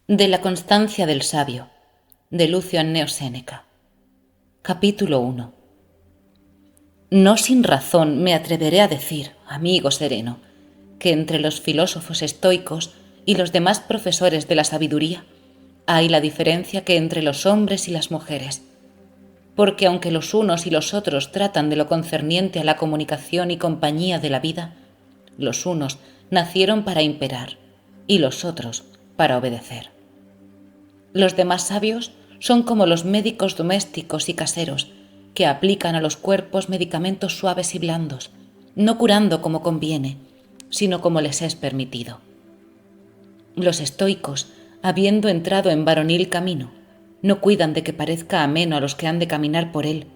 De la constancia del sabio, de Lucio Anneo Séneca. Capítulo 1. No sin razón me atreveré a decir, amigo sereno, que entre los filósofos estoicos y los demás profesores de la sabiduría hay la diferencia que entre los hombres y las mujeres, porque aunque los unos y los otros tratan de lo concerniente a la comunicación y compañía de la vida, los unos nacieron para imperar y los otros para obedecer. Los demás sabios son como los médicos domésticos y caseros que aplican a los cuerpos medicamentos suaves y blandos, no curando como conviene, sino como les es permitido. Los estoicos, habiendo entrado en varonil camino, no cuidan de que parezca ameno a los que han de caminar por él,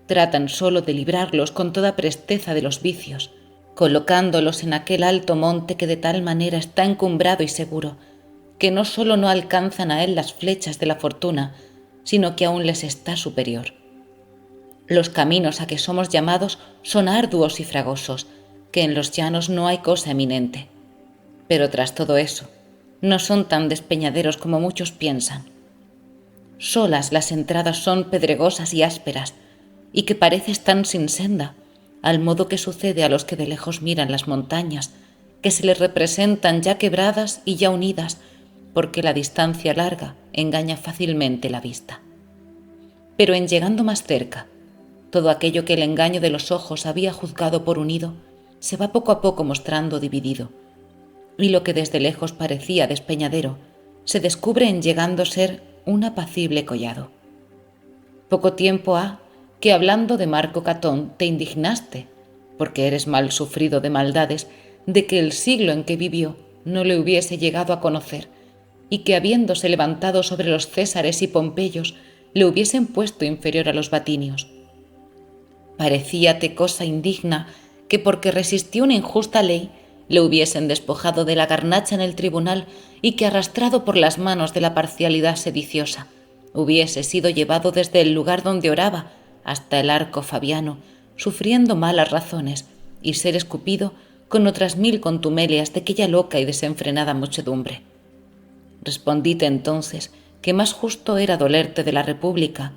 tratan sólo de librarlos con toda presteza de los vicios, colocándolos en aquel alto monte que de tal manera está encumbrado y seguro, que no sólo no alcanzan a él las flechas de la fortuna, sino que aún les está superior. Los caminos a que somos llamados son arduos y fragosos, que en los llanos no hay cosa eminente. Pero tras todo eso, no son tan despeñaderos como muchos piensan. Solas las entradas son pedregosas y ásperas, y que parece están sin senda, al modo que sucede a los que de lejos miran las montañas, que se les representan ya quebradas y ya unidas, porque la distancia larga engaña fácilmente la vista. Pero en llegando más cerca, todo aquello que el engaño de los ojos había juzgado por unido se va poco a poco mostrando dividido, y lo que desde lejos parecía despeñadero se descubre en llegando a ser un apacible collado. Poco tiempo ha que hablando de Marco Catón te indignaste, porque eres mal sufrido de maldades, de que el siglo en que vivió no le hubiese llegado a conocer, y que habiéndose levantado sobre los Césares y Pompeyos, le hubiesen puesto inferior a los Vatinios. Parecíate cosa indigna que porque resistió una injusta ley, le hubiesen despojado de la garnacha en el tribunal y que arrastrado por las manos de la parcialidad sediciosa, hubiese sido llevado desde el lugar donde oraba hasta el arco fabiano, sufriendo malas razones, y ser escupido con otras 1000 contumelias de aquella loca y desenfrenada muchedumbre. Respondíte entonces que más justo era dolerte de la república,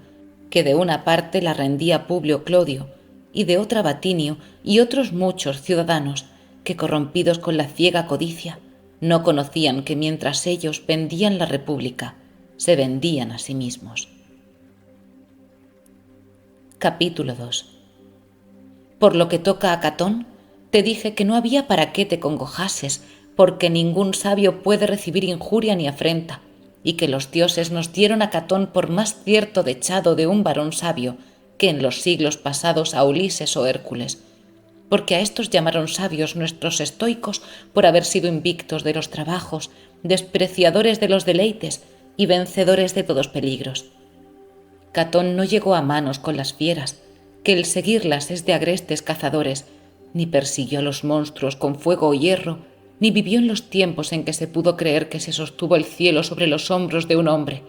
que de una parte la rendía Publio Clodio, y de otra Vatinio y otros muchos ciudadanos, que corrompidos con la ciega codicia, no conocían que mientras ellos vendían la república, se vendían a sí mismos. Capítulo 2. Por lo que toca a Catón, te dije que no había para qué te congojases, porque ningún sabio puede recibir injuria ni afrenta, y que los dioses nos dieron a Catón por más cierto dechado de un varón sabio que en los siglos pasados a Ulises o Hércules, porque a estos llamaron sabios nuestros estoicos por haber sido invictos de los trabajos, despreciadores de los deleites y vencedores de todos peligros. Catón no llegó a manos con las fieras, que el seguirlas es de agrestes cazadores, ni persiguió a los monstruos con fuego o hierro, ni vivió en los tiempos en que se pudo creer que se sostuvo el cielo sobre los hombros de un hombre.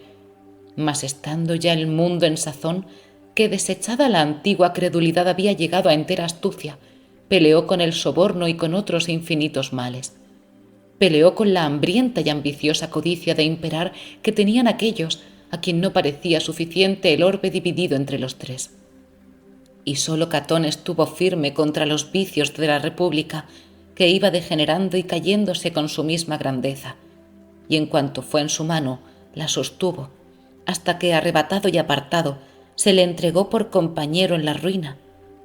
Mas estando ya el mundo en sazón, que desechada la antigua credulidad había llegado a entera astucia, peleó con el soborno y con otros infinitos males. Peleó con la hambrienta y ambiciosa codicia de imperar que tenían aquellos a quien no parecía suficiente el orbe dividido entre los tres. Y sólo Catón estuvo firme contra los vicios de la república, que iba degenerando y cayéndose con su misma grandeza, y en cuanto fue en su mano, la sostuvo, hasta que, arrebatado y apartado, se le entregó por compañero en la ruina,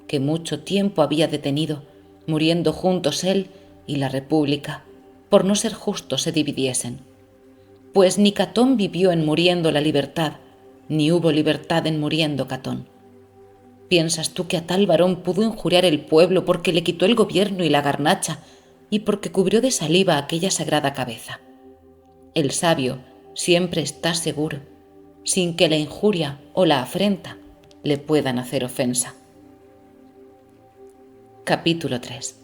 que mucho tiempo había detenido, muriendo juntos él y la república, por no ser justos se dividiesen. Pues ni Catón vivió en muriendo la libertad, ni hubo libertad en muriendo Catón. ¿Piensas tú que a tal varón pudo injuriar el pueblo porque le quitó el gobierno y la garnacha y porque cubrió de saliva aquella sagrada cabeza? El sabio siempre está seguro, sin que la injuria o la afrenta le puedan hacer ofensa. Capítulo 3.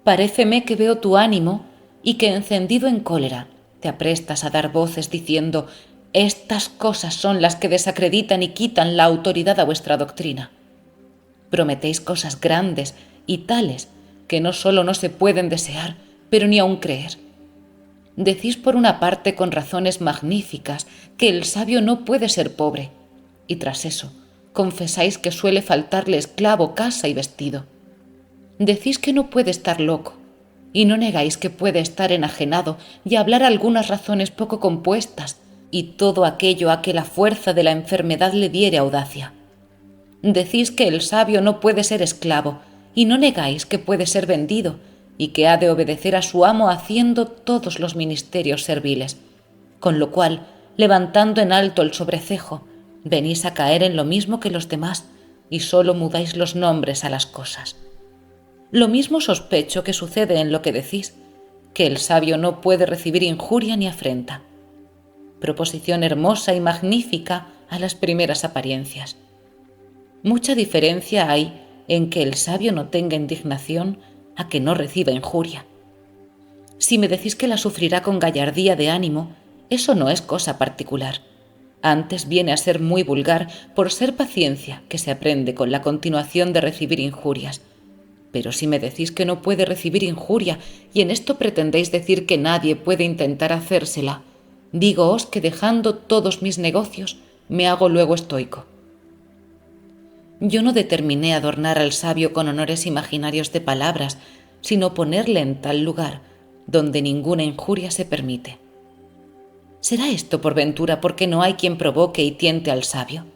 Paréceme que veo tu ánimo y que, encendido en cólera, te aprestas a dar voces diciendo: estas cosas son las que desacreditan y quitan la autoridad a vuestra doctrina. Prometéis cosas grandes y tales que no sólo no se pueden desear, pero ni aun creer. Decís por una parte con razones magníficas que el sabio no puede ser pobre, y tras eso confesáis que suele faltarle esclavo, casa y vestido. Decís que no puede estar loco, y no negáis que puede estar enajenado y hablar algunas razones poco compuestas, y todo aquello a que la fuerza de la enfermedad le diere audacia. Decís que el sabio no puede ser esclavo, y no negáis que puede ser vendido, y que ha de obedecer a su amo haciendo todos los ministerios serviles, con lo cual, levantando en alto el sobrecejo, venís a caer en lo mismo que los demás, y sólo mudáis los nombres a las cosas. Lo mismo sospecho que sucede en lo que decís, que el sabio no puede recibir injuria ni afrenta. Proposición hermosa y magnífica a las primeras apariencias. Mucha diferencia hay en que el sabio no tenga indignación a que no reciba injuria. Si me decís que la sufrirá con gallardía de ánimo, eso no es cosa particular. Antes viene a ser muy vulgar por ser paciencia que se aprende con la continuación de recibir injurias. Pero si me decís que no puede recibir injuria y en esto pretendéis decir que nadie puede intentar hacérsela, dígoos que dejando todos mis negocios me hago luego estoico. Yo no determiné adornar al sabio con honores imaginarios de palabras, sino ponerle en tal lugar donde ninguna injuria se permite. ¿Será esto por ventura porque no hay quien provoque y tiente al sabio?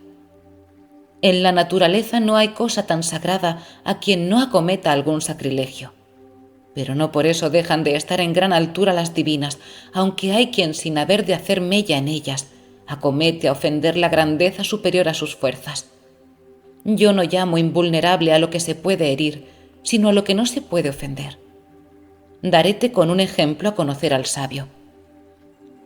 En la naturaleza no hay cosa tan sagrada a quien no acometa algún sacrilegio. Pero no por eso dejan de estar en gran altura las divinas, aunque hay quien sin haber de hacer mella en ellas, acomete a ofender la grandeza superior a sus fuerzas. Yo no llamo invulnerable a lo que se puede herir, sino a lo que no se puede ofender. Daréte con un ejemplo a conocer al sabio.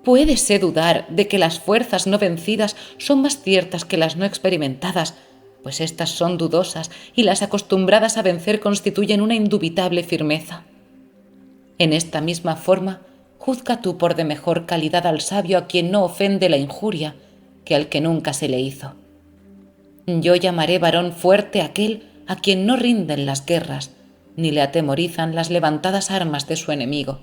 Puédese dudar de que las fuerzas no vencidas son más ciertas que las no experimentadas, pues éstas son dudosas y las acostumbradas a vencer constituyen una indubitable firmeza. En esta misma forma, juzga tú por de mejor calidad al sabio a quien no ofende la injuria que al que nunca se le hizo. Yo llamaré varón fuerte aquel a quien no rinden las guerras, ni le atemorizan las levantadas armas de su enemigo,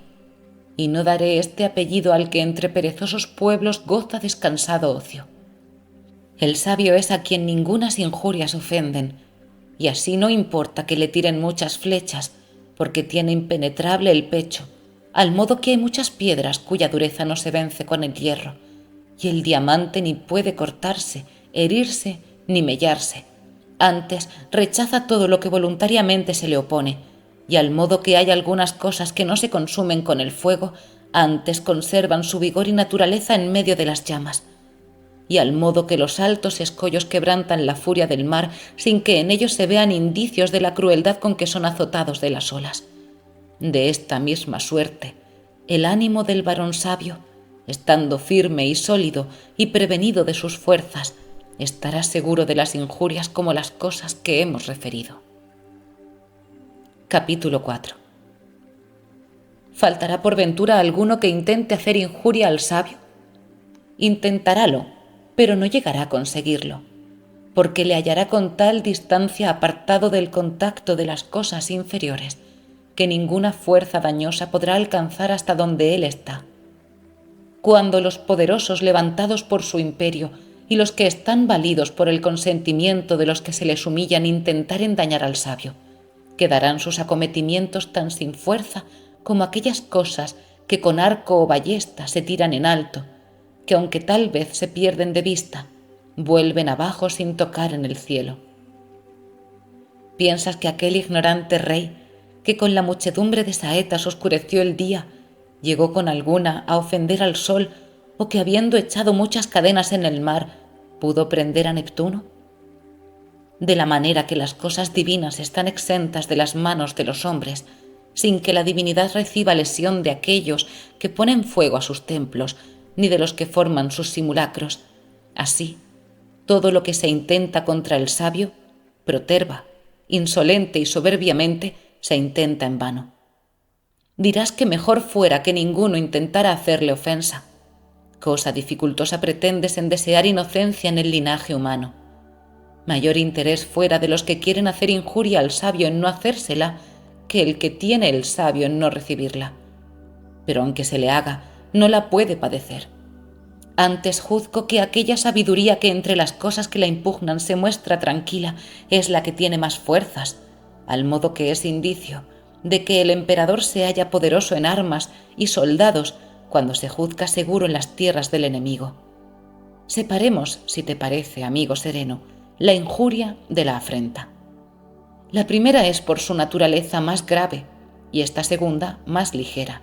y no daré este apellido al que entre perezosos pueblos goza descansado ocio. El sabio es a quien ningunas injurias ofenden, y así no importa que le tiren muchas flechas, porque tiene impenetrable el pecho, al modo que hay muchas piedras cuya dureza no se vence con el hierro, y el diamante ni puede cortarse, herirse, ni mellarse. Antes rechaza todo lo que voluntariamente se le opone, y al modo que hay algunas cosas que no se consumen con el fuego, antes conservan su vigor y naturaleza en medio de las llamas. Y al modo que los altos escollos quebrantan la furia del mar sin que en ellos se vean indicios de la crueldad con que son azotados de las olas. De esta misma suerte, el ánimo del varón sabio, estando firme y sólido y prevenido de sus fuerzas, estará seguro de las injurias como las cosas que hemos referido. Capítulo 4. ¿Faltará por ventura alguno que intente hacer injuria al sabio? Intentarálo, pero no llegará a conseguirlo, porque le hallará con tal distancia apartado del contacto de las cosas inferiores, que ninguna fuerza dañosa podrá alcanzar hasta donde él está. Cuando los poderosos levantados por su imperio y los que están validos por el consentimiento de los que se les humillan intentaren dañar al sabio, quedarán sus acometimientos tan sin fuerza como aquellas cosas que con arco o ballesta se tiran en alto, que aunque tal vez se pierden de vista, vuelven abajo sin tocar en el cielo. ¿Piensas que aquel ignorante rey, que con la muchedumbre de saetas oscureció el día, llegó con alguna a ofender al sol, o que habiendo echado muchas cadenas en el mar, pudo prender a Neptuno? De la manera que las cosas divinas están exentas de las manos de los hombres, sin que la divinidad reciba lesión de aquellos que ponen fuego a sus templos, ni de los que forman sus simulacros. Así, todo lo que se intenta contra el sabio, proterva, insolente y soberbiamente, se intenta en vano. Dirás que mejor fuera que ninguno intentara hacerle ofensa. Cosa dificultosa pretendes en desear inocencia en el linaje humano. Mayor interés fuera de los que quieren hacer injuria al sabio en no hacérsela que el que tiene el sabio en no recibirla. Pero aunque se le haga, no la puede padecer. Antes juzgo que aquella sabiduría que entre las cosas que la impugnan se muestra tranquila es la que tiene más fuerzas, al modo que es indicio de que el emperador se halla poderoso en armas y soldados cuando se juzga seguro en las tierras del enemigo. Separemos, si te parece, amigo sereno, la injuria de la afrenta. La primera es por su naturaleza más grave y esta segunda más ligera.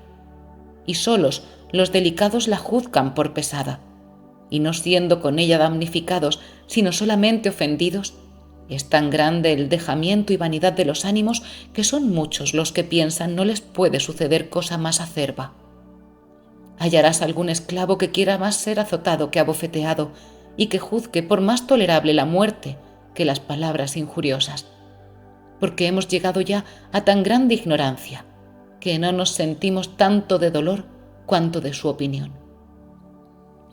Y solos los delicados la juzgan por pesada, y no siendo con ella damnificados, sino solamente ofendidos, es tan grande el dejamiento y vanidad de los ánimos que son muchos los que piensan no les puede suceder cosa más acerba. Hallarás algún esclavo que quiera más ser azotado que abofeteado y que juzgue por más tolerable la muerte que las palabras injuriosas, porque hemos llegado ya a tan grande ignorancia que no nos sentimos tanto de dolor cuanto de su opinión.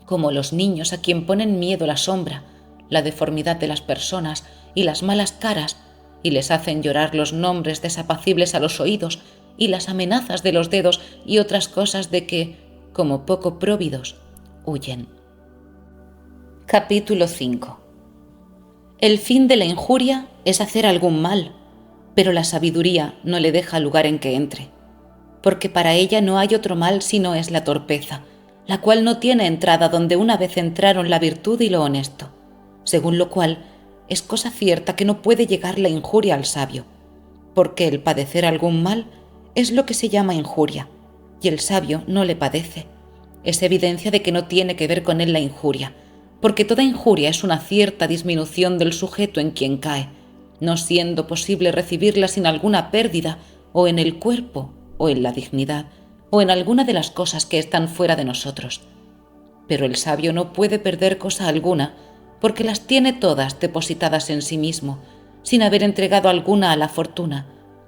Como los niños a quien ponen miedo la sombra, la deformidad de las personas y las malas caras, y les hacen llorar los nombres desapacibles a los oídos y las amenazas de los dedos y otras cosas de que, como poco próvidos, huyen. Capítulo 5. El fin de la injuria es hacer algún mal, pero la sabiduría no le deja lugar en que entre, porque para ella no hay otro mal sino es la torpeza, la cual no tiene entrada donde una vez entraron la virtud y lo honesto, según lo cual es cosa cierta que no puede llegar la injuria al sabio, porque el padecer algún mal es lo que se llama injuria, y el sabio no le padece. Es evidencia de que no tiene que ver con él la injuria, porque toda injuria es una cierta disminución del sujeto en quien cae, no siendo posible recibirla sin alguna pérdida, o en el cuerpo, o en la dignidad, o en alguna de las cosas que están fuera de nosotros. Pero el sabio no puede perder cosa alguna, porque las tiene todas depositadas en sí mismo, sin haber entregado alguna a la fortuna,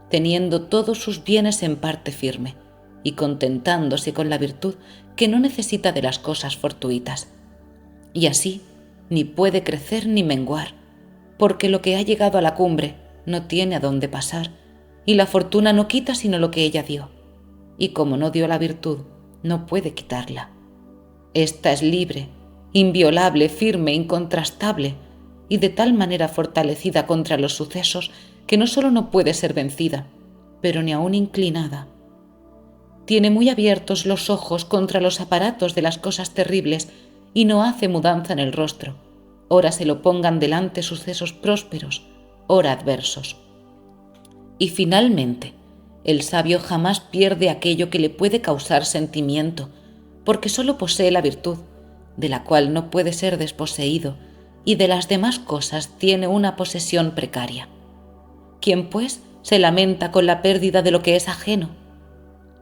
teniendo todos sus bienes en parte firme, y contentándose con la virtud que no necesita de las cosas fortuitas. Y así ni puede crecer ni menguar, porque lo que ha llegado a la cumbre no tiene a dónde pasar, y la fortuna no quita sino lo que ella dio, y como no dio la virtud, no puede quitarla. Esta es libre, inviolable, firme, incontrastable, y de tal manera fortalecida contra los sucesos que no solo no puede ser vencida, pero ni aun inclinada. Tiene muy abiertos los ojos contra los aparatos de las cosas terribles y no hace mudanza en el rostro, ora se lo pongan delante sucesos prósperos, ora adversos. Y finalmente, el sabio jamás pierde aquello que le puede causar sentimiento, porque solo posee la virtud, de la cual no puede ser desposeído, y de las demás cosas tiene una posesión precaria. Quien, pues, se lamenta con la pérdida de lo que es ajeno,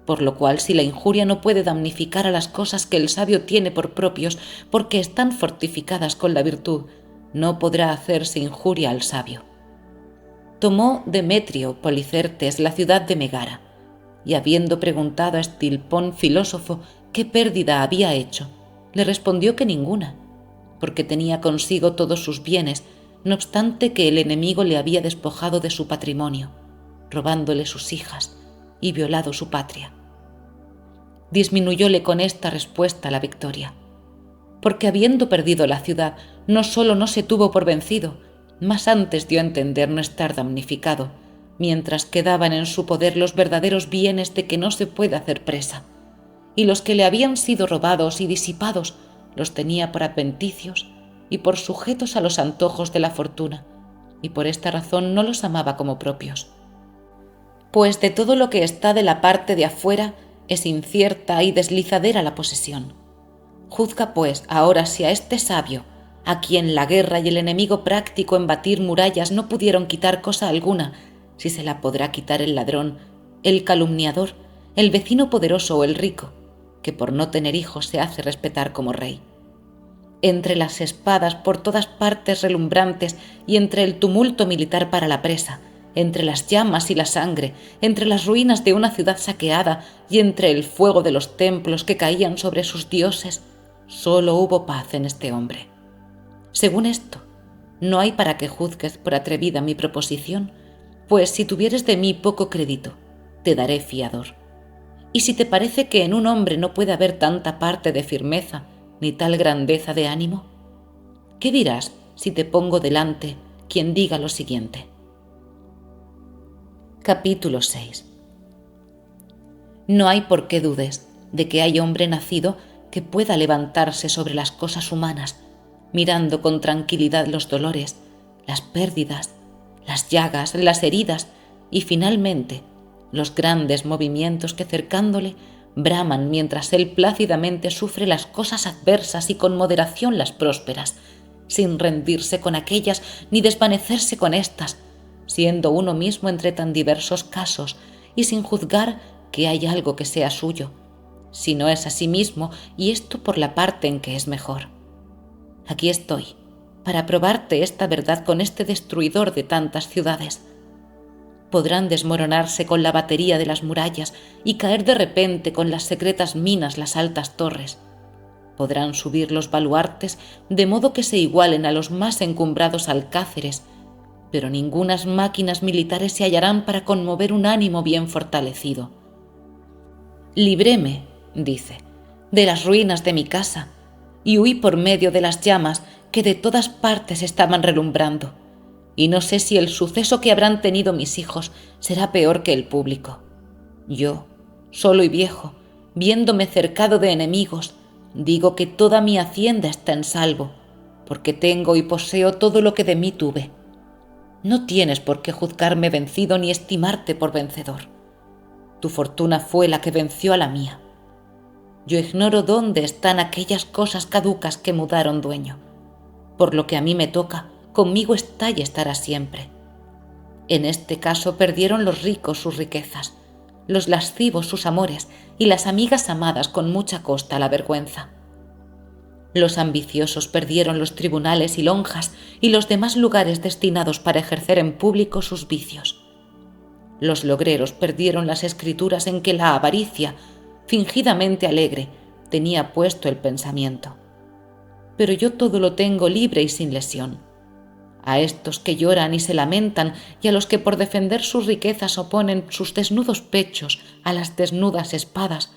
por lo cual si la injuria no puede damnificar a las cosas que el sabio tiene por propios porque están fortificadas con la virtud, no podrá hacerse injuria al sabio. Tomó Demetrio Policertes la ciudad de Megara, y habiendo preguntado a Estilpón filósofo qué pérdida había hecho, le respondió que ninguna, porque tenía consigo todos sus bienes, no obstante que el enemigo le había despojado de su patrimonio, robándole sus hijas y violado su patria. Disminuyóle con esta respuesta la victoria, porque habiendo perdido la ciudad, no solo no se tuvo por vencido, mas antes dio a entender no estar damnificado, mientras quedaban en su poder los verdaderos bienes de que no se puede hacer presa, y los que le habían sido robados y disipados los tenía por adventicios y por sujetos a los antojos de la fortuna, y por esta razón no los amaba como propios. Pues de todo lo que está de la parte de afuera es incierta y deslizadera la posesión. Juzga, pues, ahora si a este sabio, a quien la guerra y el enemigo práctico en batir murallas no pudieron quitar cosa alguna, si se la podrá quitar el ladrón, el calumniador, el vecino poderoso o el rico, que por no tener hijos se hace respetar como rey. Entre las espadas por todas partes relumbrantes y entre el tumulto militar para la presa, entre las llamas y la sangre, entre las ruinas de una ciudad saqueada y entre el fuego de los templos que caían sobre sus dioses, solo hubo paz en este hombre. Según esto, no hay para que juzgues por atrevida mi proposición, pues si tuvieres de mí poco crédito, te daré fiador. Y si te parece que en un hombre no puede haber tanta parte de firmeza ni tal grandeza de ánimo, ¿qué dirás si te pongo delante quien diga lo siguiente? Capítulo 6. No hay por qué dudes de que hay hombre nacido que pueda levantarse sobre las cosas humanas, mirando con tranquilidad los dolores, las pérdidas, las llagas, las heridas y finalmente los grandes movimientos que cercándole braman mientras él plácidamente sufre las cosas adversas y con moderación las prósperas, sin rendirse con aquellas ni desvanecerse con éstas, siendo uno mismo entre tan diversos casos y sin juzgar que hay algo que sea suyo, si no es a sí mismo, y esto por la parte en que es mejor. Aquí estoy, para probarte esta verdad con este destruidor de tantas ciudades. Podrán desmoronarse con la batería de las murallas y caer de repente con las secretas minas las altas torres. Podrán subir los baluartes de modo que se igualen a los más encumbrados alcázares, pero ningunas máquinas militares se hallarán para conmover un ánimo bien fortalecido. Libréme, dice, de las ruinas de mi casa, y huí por medio de las llamas que de todas partes estaban relumbrando, y no sé si el suceso que habrán tenido mis hijos será peor que el público. Yo, solo y viejo, viéndome cercado de enemigos, digo que toda mi hacienda está en salvo, porque tengo y poseo todo lo que de mí tuve. No tienes por qué juzgarme vencido ni estimarte por vencedor. Tu fortuna fue la que venció a la mía. Yo ignoro dónde están aquellas cosas caducas que mudaron dueño. Por lo que a mí me toca, conmigo está y estará siempre. En este caso perdieron los ricos sus riquezas, los lascivos sus amores y las amigas amadas con mucha costa la vergüenza. Los ambiciosos perdieron los tribunales y lonjas y los demás lugares destinados para ejercer en público sus vicios. Los logreros perdieron las escrituras en que la avaricia, fingidamente alegre, tenía puesto el pensamiento. Pero yo todo lo tengo libre y sin lesión. A estos que lloran y se lamentan y a los que por defender sus riquezas oponen sus desnudos pechos a las desnudas espadas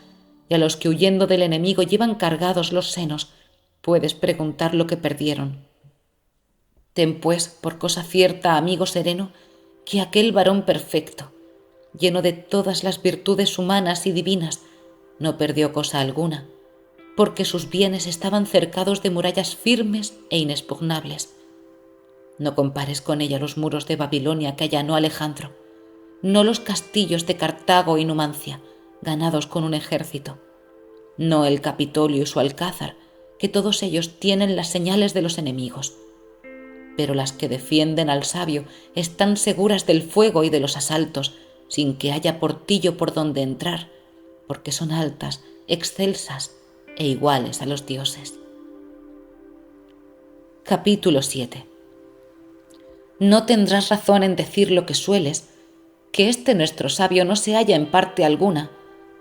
y a los que huyendo del enemigo llevan cargados los senos, puedes preguntar lo que perdieron. Ten pues por cosa cierta, amigo sereno, que aquel varón perfecto, lleno de todas las virtudes humanas y divinas, no perdió cosa alguna, porque sus bienes estaban cercados de murallas firmes e inexpugnables. No compares con ella los muros de Babilonia que allanó Alejandro, no los castillos de Cartago y Numancia, ganados con un ejército, no el Capitolio y su alcázar, que todos ellos tienen las señales de los enemigos. Pero las que defienden al sabio están seguras del fuego y de los asaltos, sin que haya portillo por donde entrar, porque son altas, excelsas e iguales a los dioses. Capítulo 7. No tendrás razón en decir lo que sueles, que este nuestro sabio no se halla en parte alguna,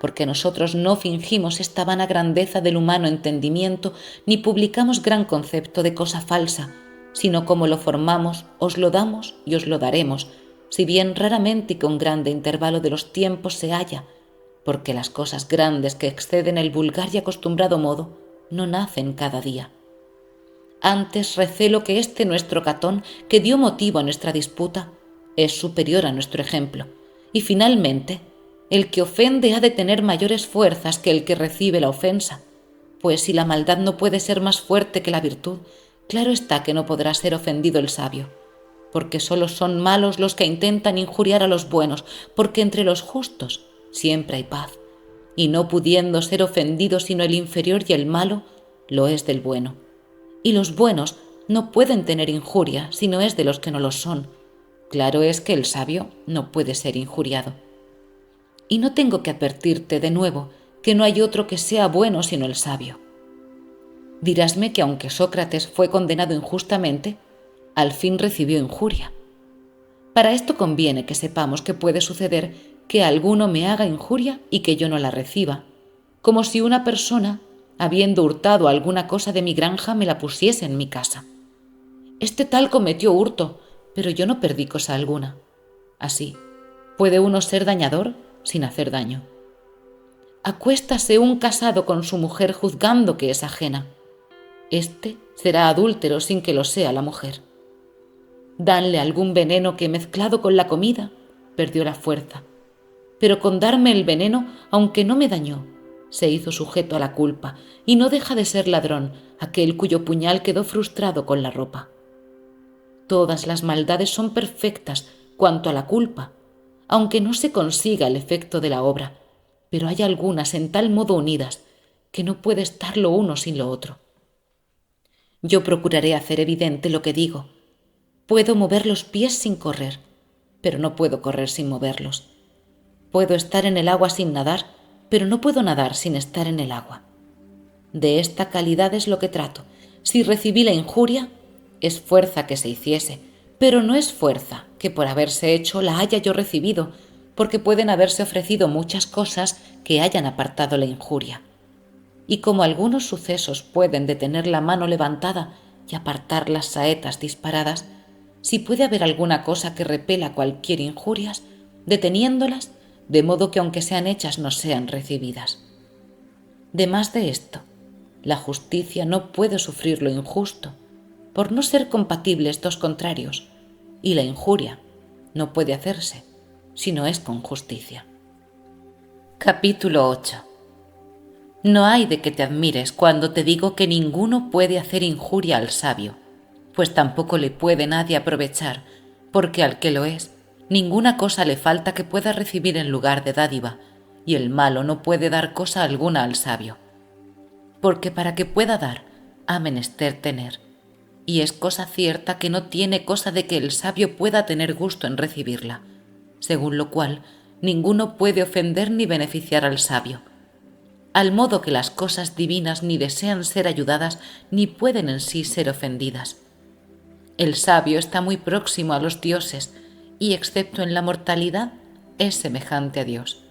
porque nosotros no fingimos esta vana grandeza del humano entendimiento, ni publicamos gran concepto de cosa falsa, sino como lo formamos, os lo damos y os lo daremos, si bien raramente y con grande intervalo de los tiempos se halla, porque las cosas grandes que exceden el vulgar y acostumbrado modo no nacen cada día. Antes recelo que este nuestro Catón, que dio motivo a nuestra disputa, es superior a nuestro ejemplo, y finalmente, el que ofende ha de tener mayores fuerzas que el que recibe la ofensa, pues si la maldad no puede ser más fuerte que la virtud, claro está que no podrá ser ofendido el sabio, porque solo son malos los que intentan injuriar a los buenos, porque entre los justos siempre hay paz, y no pudiendo ser ofendido sino el inferior y el malo, lo es del bueno. Y los buenos no pueden tener injuria si no es de los que no lo son. Claro es que el sabio no puede ser injuriado. Y no tengo que advertirte de nuevo que no hay otro que sea bueno sino el sabio. Dirásme que aunque Sócrates fue condenado injustamente, al fin recibió injuria. Para esto conviene que sepamos que puede suceder que alguno me haga injuria y que yo no la reciba, como si una persona, habiendo hurtado alguna cosa de mi granja, me la pusiese en mi casa. Este tal cometió hurto, pero yo no perdí cosa alguna. Así, ¿puede uno ser dañador sin hacer daño? Acuéstase un casado con su mujer juzgando que es ajena. Este será adúltero sin que lo sea la mujer. Danle algún veneno que, mezclado con la comida, perdió la fuerza. Pero con darme el veneno, aunque no me dañó, se hizo sujeto a la culpa y no deja de ser ladrón aquel cuyo puñal quedó frustrado con la ropa. Todas las maldades son perfectas cuanto a la culpa, aunque no se consiga el efecto de la obra, pero hay algunas en tal modo unidas que no puede estar lo uno sin lo otro. Yo procuraré hacer evidente lo que digo. Puedo mover los pies sin correr, pero no puedo correr sin moverlos. Puedo estar en el agua sin nadar, pero no puedo nadar sin estar en el agua. De esta calidad es lo que trato. Si recibí la injuria, es fuerza que se hiciese, pero no es fuerza que por haberse hecho la haya yo recibido, porque pueden haberse ofrecido muchas cosas que hayan apartado la injuria. Y como algunos sucesos pueden detener la mano levantada y apartar las saetas disparadas, si puede haber alguna cosa que repela cualquier injurias, deteniéndolas, de modo que aunque sean hechas no sean recibidas. De más de esto, la justicia no puede sufrir lo injusto, por no ser compatibles dos contrarios, y la injuria no puede hacerse si no es con justicia. Capítulo 8. No hay de que te admires cuando te digo que ninguno puede hacer injuria al sabio, pues tampoco le puede nadie aprovechar, porque al que lo es, ninguna cosa le falta que pueda recibir en lugar de dádiva, y el malo no puede dar cosa alguna al sabio. Porque para que pueda dar, ha menester tener, y es cosa cierta que no tiene cosa de que el sabio pueda tener gusto en recibirla, según lo cual ninguno puede ofender ni beneficiar al sabio, al modo que las cosas divinas ni desean ser ayudadas ni pueden en sí ser ofendidas. El sabio está muy próximo a los dioses y, excepto en la mortalidad, es semejante a Dios.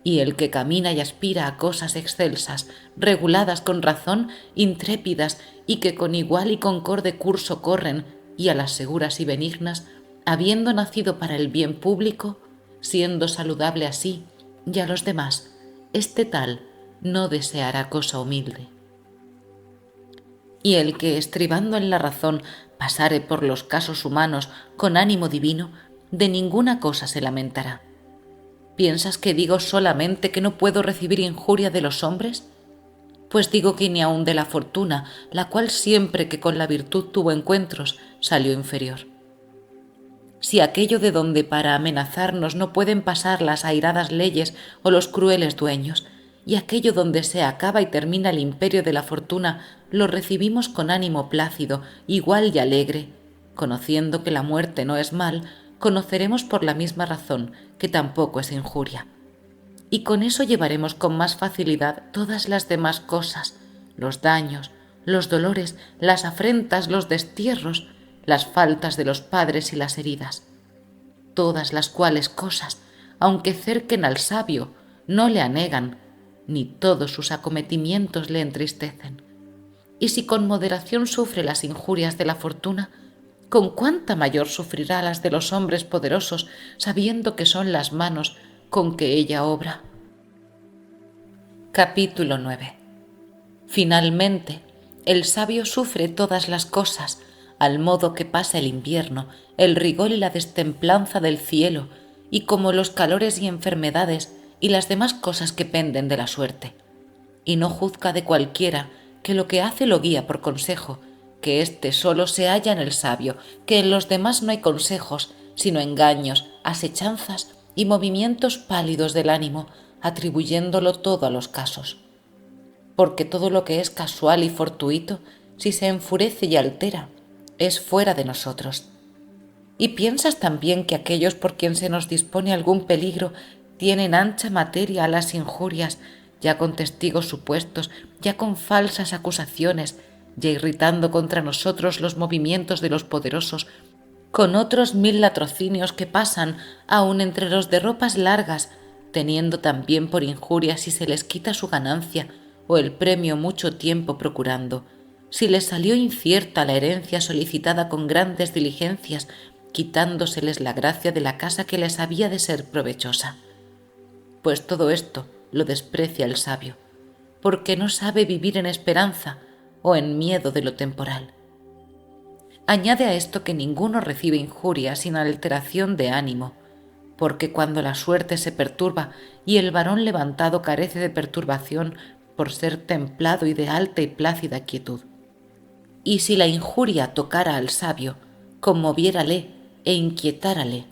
Y el que camina y aspira a cosas excelsas, reguladas con razón, intrépidas y que con igual y concorde curso corren, y a las seguras y benignas, habiendo nacido para el bien público, siendo saludable a sí y a los demás, este tal no deseará cosa humilde. Y el que, estribando en la razón, pasare por los casos humanos con ánimo divino, de ninguna cosa se lamentará. ¿Piensas que digo solamente que no puedo recibir injuria de los hombres? Pues digo que ni aun de la fortuna, la cual siempre que con la virtud tuvo encuentros, salió inferior. Si aquello de donde para amenazarnos no pueden pasar las airadas leyes o los crueles dueños, y aquello donde se acaba y termina el imperio de la fortuna, lo recibimos con ánimo plácido, igual y alegre, conociendo que la muerte no es mal, conoceremos por la misma razón que tampoco es injuria. Y con eso llevaremos con más facilidad todas las demás cosas, los daños, los dolores, las afrentas, los destierros, las faltas de los padres y las heridas. Todas las cuales cosas, aunque cerquen al sabio, no le anegan, ni todos sus acometimientos le entristecen. Y si con moderación sufre las injurias de la fortuna, ¿con cuánta mayor sufrirá las de los hombres poderosos, sabiendo que son las manos con que ella obra? Capítulo 9. Finalmente, el sabio sufre todas las cosas, al modo que pasa el invierno, el rigor y la destemplanza del cielo, y como los calores y enfermedades y las demás cosas que penden de la suerte. Y no juzga de cualquiera, que lo que hace lo guía por consejo, que éste solo se halla en el sabio, que en los demás no hay consejos, sino engaños, asechanzas y movimientos pálidos del ánimo, atribuyéndolo todo a los casos. Porque todo lo que es casual y fortuito, si se enfurece y altera, es fuera de nosotros. ¿Y piensas también que aquellos por quien se nos dispone algún peligro tienen ancha materia a las injurias, ya con testigos supuestos, ya con falsas acusaciones, ya irritando contra nosotros los movimientos de los poderosos, con otros 1000 latrocinios que pasan aun entre los de ropas largas, teniendo también por injuria si se les quita su ganancia o el premio mucho tiempo procurando, si les salió incierta la herencia solicitada con grandes diligencias, quitándoseles la gracia de la casa que les había de ser provechosa? Pues todo esto lo desprecia el sabio, porque no sabe vivir en esperanza o en miedo de lo temporal. Añade a esto que ninguno recibe injuria sin alteración de ánimo, porque cuando la suerte se perturba y el varón levantado carece de perturbación por ser templado y de alta y plácida quietud. Y si la injuria tocara al sabio, conmoviérale e inquietárale,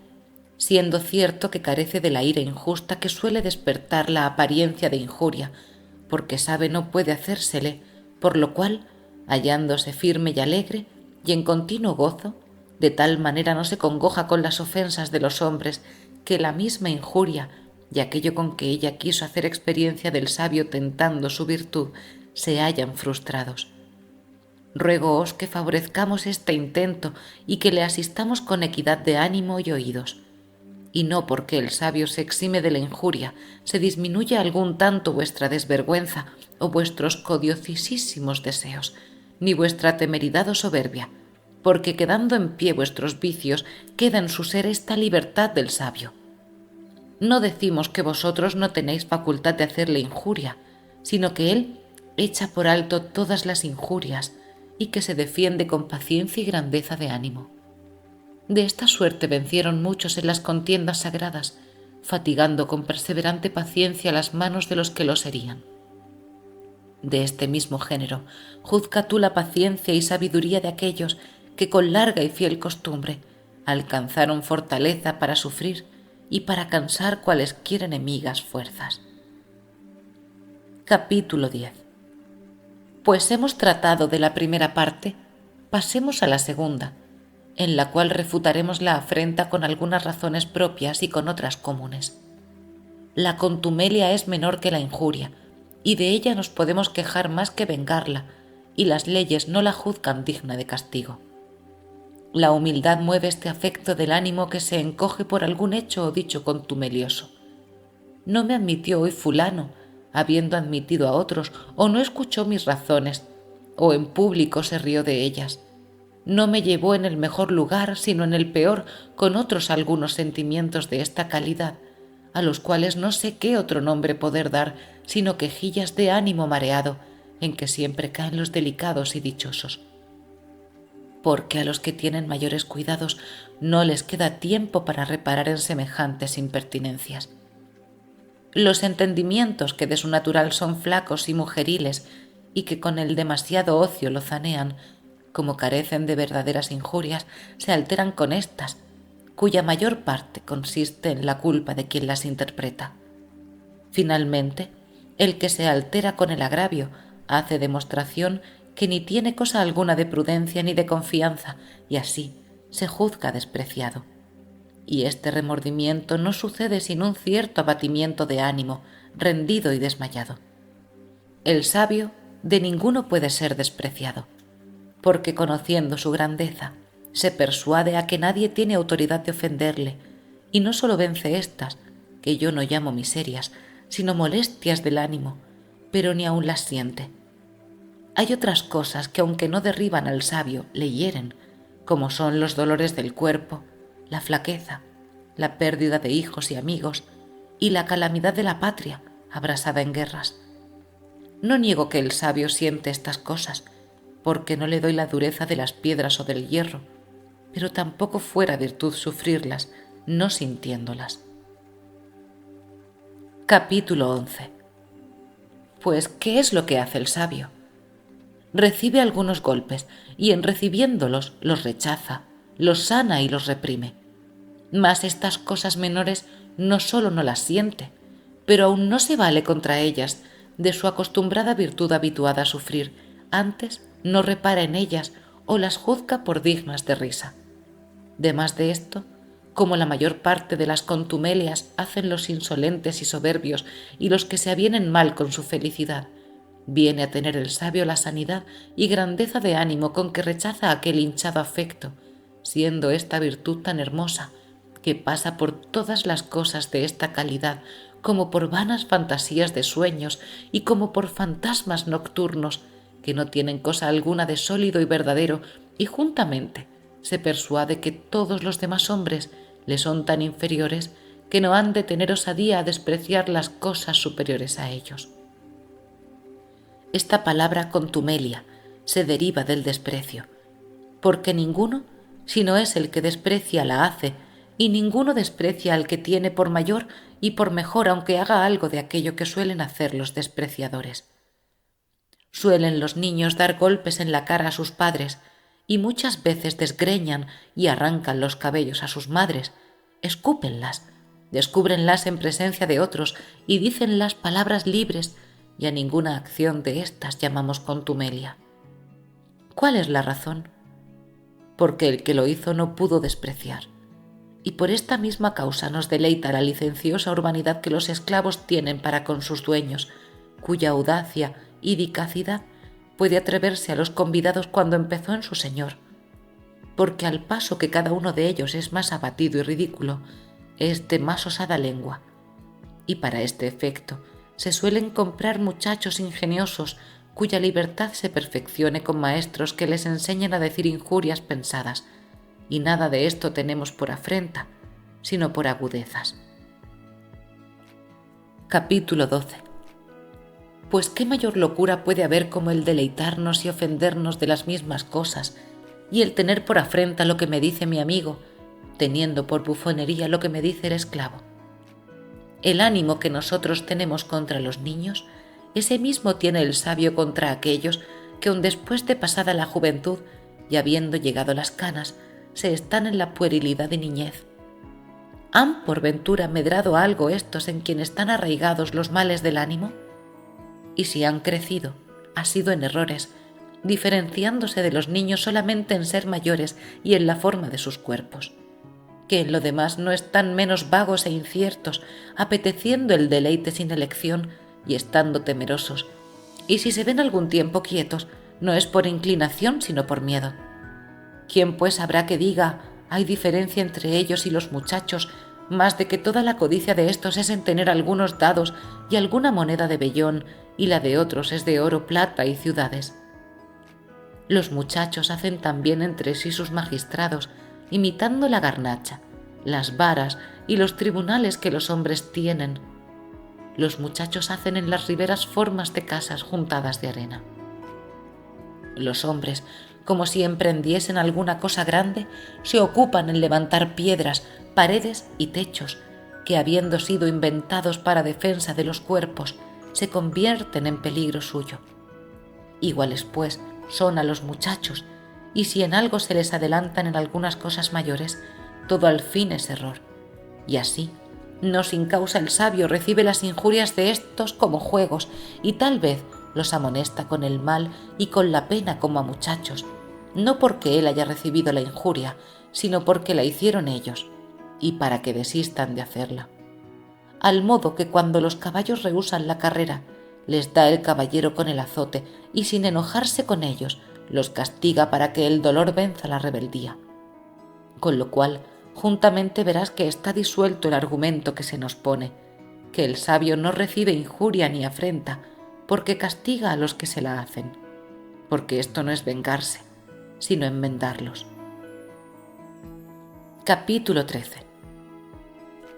siendo cierto que carece de la ira injusta que suele despertar la apariencia de injuria, porque sabe no puede hacérsele, por lo cual, hallándose firme y alegre y en continuo gozo, de tal manera no se congoja con las ofensas de los hombres, que la misma injuria y aquello con que ella quiso hacer experiencia del sabio tentando su virtud se hallan frustrados. Ruégoos que favorezcamos este intento y que le asistamos con equidad de ánimo y oídos. Y no porque el sabio se exime de la injuria, se disminuye algún tanto vuestra desvergüenza o vuestros codiciosísimos deseos, ni vuestra temeridad o soberbia, porque quedando en pie vuestros vicios, queda en su ser esta libertad del sabio. No decimos que vosotros no tenéis facultad de hacerle injuria, sino que él echa por alto todas las injurias y que se defiende con paciencia y grandeza de ánimo. De esta suerte vencieron muchos en las contiendas sagradas, fatigando con perseverante paciencia las manos de los que los herían. De este mismo género, juzga tú la paciencia y sabiduría de aquellos que con larga y fiel costumbre alcanzaron fortaleza para sufrir y para cansar cualesquiera enemigas fuerzas. Capítulo 10. Pues hemos tratado de la primera parte, pasemos a la segunda, en la cual refutaremos la afrenta con algunas razones propias y con otras comunes. La contumelia es menor que la injuria, y de ella nos podemos quejar más que vengarla, y las leyes no la juzgan digna de castigo. La humildad mueve este afecto del ánimo que se encoge por algún hecho o dicho contumelioso. No me admitió hoy fulano, habiendo admitido a otros, o no escuchó mis razones, o en público se rió de ellas. No me llevó en el mejor lugar, sino en el peor, con otros algunos sentimientos de esta calidad, a los cuales no sé qué otro nombre poder dar, sino quejillas de ánimo mareado, en que siempre caen los delicados y dichosos. Porque a los que tienen mayores cuidados no les queda tiempo para reparar en semejantes impertinencias. Los entendimientos que de su natural son flacos y mujeriles y que con el demasiado ocio lo zanean, como carecen de verdaderas injurias, se alteran con éstas, cuya mayor parte consiste en la culpa de quien las interpreta. Finalmente, el que se altera con el agravio hace demostración que ni tiene cosa alguna de prudencia ni de confianza, y así se juzga despreciado. Y este remordimiento no sucede sin un cierto abatimiento de ánimo, rendido y desmayado. El sabio de ninguno puede ser despreciado, porque conociendo su grandeza, se persuade a que nadie tiene autoridad de ofenderle, y no sólo vence éstas, que yo no llamo miserias, sino molestias del ánimo, pero ni aun las siente. Hay otras cosas que aunque no derriban al sabio, le hieren, como son los dolores del cuerpo, la flaqueza, la pérdida de hijos y amigos, y la calamidad de la patria, abrasada en guerras. No niego que el sabio siente estas cosas, porque no le doy la dureza de las piedras o del hierro, pero tampoco fuera virtud sufrirlas, no sintiéndolas. Capítulo 11. Pues, ¿qué es lo que hace el sabio? Recibe algunos golpes, y en recibiéndolos los rechaza, los sana y los reprime. Mas estas cosas menores no sólo no las siente, pero aún no se vale contra ellas de su acostumbrada virtud habituada a sufrir, antes no repara en ellas o las juzga por dignas de risa. Demás de esto, como la mayor parte de las contumelias hacen los insolentes y soberbios y los que se avienen mal con su felicidad, viene a tener el sabio la sanidad y grandeza de ánimo con que rechaza aquel hinchado afecto, siendo esta virtud tan hermosa que pasa por todas las cosas de esta calidad, como por vanas fantasías de sueños y como por fantasmas nocturnos que no tienen cosa alguna de sólido y verdadero, y juntamente se persuade que todos los demás hombres le son tan inferiores que no han de tener osadía a despreciar las cosas superiores a ellos. Esta palabra contumelia se deriva del desprecio, porque ninguno, si no es el que desprecia, la hace, y ninguno desprecia al que tiene por mayor y por mejor, aunque haga algo de aquello que suelen hacer los despreciadores. Suelen los niños dar golpes en la cara a sus padres, y muchas veces desgreñan y arrancan los cabellos a sus madres, escúpenlas, descúbrenlas en presencia de otros y dícenlas palabras libres, y a ninguna acción de éstas llamamos contumelia. ¿Cuál es la razón? Porque el que lo hizo no pudo despreciar, y por esta misma causa nos deleita la licenciosa urbanidad que los esclavos tienen para con sus dueños, cuya audacia y dicacidad puede atreverse a los convidados cuando empezó en su señor, porque al paso que cada uno de ellos es más abatido y ridículo, es de más osada lengua, y para este efecto se suelen comprar muchachos ingeniosos cuya libertad se perfeccione con maestros que les enseñen a decir injurias pensadas, y nada de esto tenemos por afrenta, sino por agudezas. Capítulo 12. Pues qué mayor locura puede haber como el deleitarnos y ofendernos de las mismas cosas, y el tener por afrenta lo que me dice mi amigo, teniendo por bufonería lo que me dice el esclavo. El ánimo que nosotros tenemos contra los niños, ese mismo tiene el sabio contra aquellos que aun después de pasada la juventud y habiendo llegado las canas, se están en la puerilidad de niñez. ¿Han por ventura medrado algo estos en quien están arraigados los males del ánimo? Y si han crecido, ha sido en errores, diferenciándose de los niños solamente en ser mayores y en la forma de sus cuerpos, que en lo demás no están menos vagos e inciertos, apeteciendo el deleite sin elección y estando temerosos, y si se ven algún tiempo quietos, no es por inclinación sino por miedo. ¿Quién pues habrá que diga, hay diferencia entre ellos y los muchachos, más de que toda la codicia de estos es en tener algunos dados y alguna moneda de vellón, y la de otros es de oro, plata y ciudades? Los muchachos hacen también entre sí sus magistrados, imitando la garnacha, las varas y los tribunales que los hombres tienen. Los muchachos hacen en las riberas formas de casas juntadas de arena. Los hombres, como si emprendiesen alguna cosa grande, se ocupan en levantar piedras, paredes y techos, que habiendo sido inventados para defensa de los cuerpos, se convierten en peligro suyo. Iguales, pues, son a los muchachos, y si en algo se les adelantan en algunas cosas mayores, todo al fin es error. Y así, no sin causa el sabio recibe las injurias de estos como juegos, y tal vez los amonesta con el mal y con la pena como a muchachos, no porque él haya recibido la injuria, sino porque la hicieron ellos, y para que desistan de hacerla. Al modo que cuando los caballos rehusan la carrera, les da el caballero con el azote, y sin enojarse con ellos, los castiga para que el dolor venza la rebeldía. Con lo cual, juntamente verás que está disuelto el argumento que se nos pone, que el sabio no recibe injuria ni afrenta, porque castiga a los que se la hacen, porque esto no es vengarse, sino enmendarlos. Capítulo 13.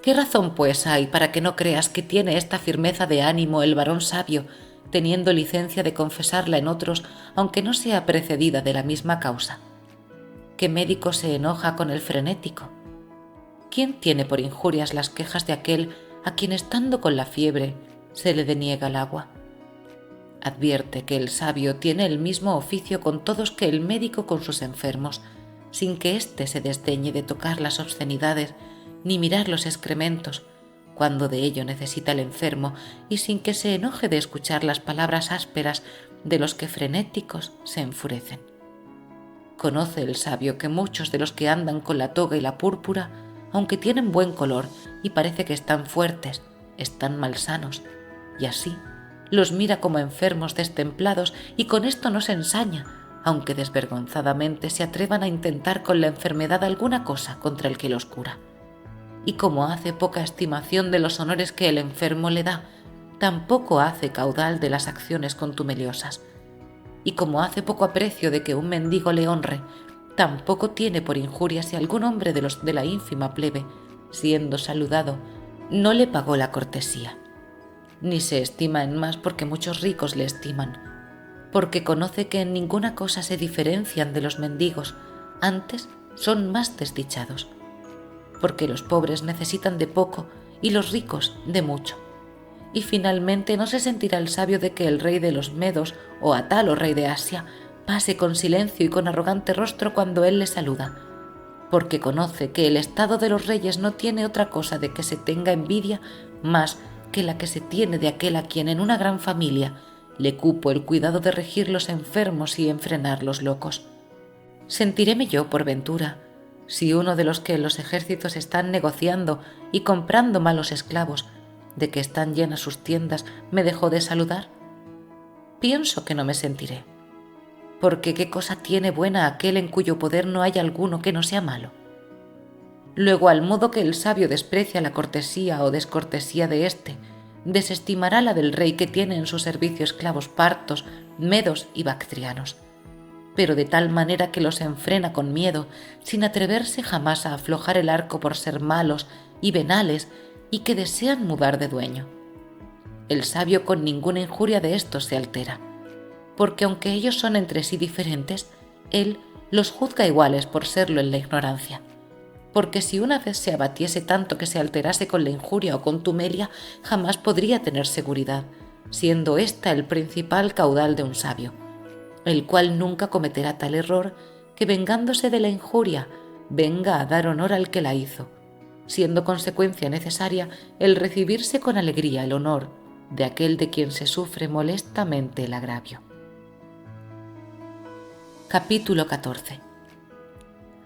¿Qué razón pues hay para que no creas que tiene esta firmeza de ánimo el varón sabio, teniendo licencia de confesarla en otros, aunque no sea precedida de la misma causa? ¿Qué médico se enoja con el frenético? ¿Quién tiene por injurias las quejas de aquel a quien estando con la fiebre se le deniega el agua? Advierte que el sabio tiene el mismo oficio con todos que el médico con sus enfermos, sin que éste se desdeñe de tocar las obscenidades ni mirar los excrementos, cuando de ello necesita el enfermo, y sin que se enoje de escuchar las palabras ásperas de los que frenéticos se enfurecen. Conoce el sabio que muchos de los que andan con la toga y la púrpura, aunque tienen buen color y parece que están fuertes, están malsanos, y así los mira como enfermos destemplados, y con esto no se ensaña, aunque desvergonzadamente se atrevan a intentar con la enfermedad alguna cosa contra el que los cura. Y como hace poca estimación de los honores que el enfermo le da, tampoco hace caudal de las acciones contumeliosas. Y como hace poco aprecio de que un mendigo le honre, tampoco tiene por injuria si algún hombre de los de la ínfima plebe, siendo saludado, No le pagó la cortesía, ni se estima en más porque muchos ricos le estiman, porque conoce que en ninguna cosa se diferencian de los mendigos, antes son más desdichados, porque los pobres necesitan de poco y los ricos de mucho. Y finalmente no se sentirá el sabio de que el rey de los Medos o Atalo, rey de Asia, pase con silencio y con arrogante rostro cuando él le saluda, porque conoce que el estado de los reyes no tiene otra cosa de que se tenga envidia más que la que se tiene de aquel a quien en una gran familia le cupo el cuidado de regir los enfermos y enfrenar los locos. Sentiréme yo, por ventura, si uno de los que en los ejércitos están negociando y comprando malos esclavos, de que están llenas sus tiendas, me dejó de saludar? Pienso que no me sentiré, porque ¿qué cosa tiene buena aquel en cuyo poder no hay alguno que no sea malo? Luego, al modo que el sabio desprecia la cortesía o descortesía de éste, desestimará la del rey que tiene en su servicio esclavos partos, medos y bactrianos, pero de tal manera que los enfrena con miedo, sin atreverse jamás a aflojar el arco por ser malos y venales y que desean mudar de dueño. El sabio con ninguna injuria de estos se altera, porque aunque ellos son entre sí diferentes, él los juzga iguales por serlo en la ignorancia. Porque si una vez se abatiese tanto que se alterase con la injuria o contumelia, jamás podría tener seguridad, siendo ésta el principal caudal de un sabio, el cual nunca cometerá tal error que, vengándose de la injuria, venga a dar honor al que la hizo, siendo consecuencia necesaria el recibirse con alegría el honor de aquel de quien se sufre molestamente el agravio. Capítulo 14.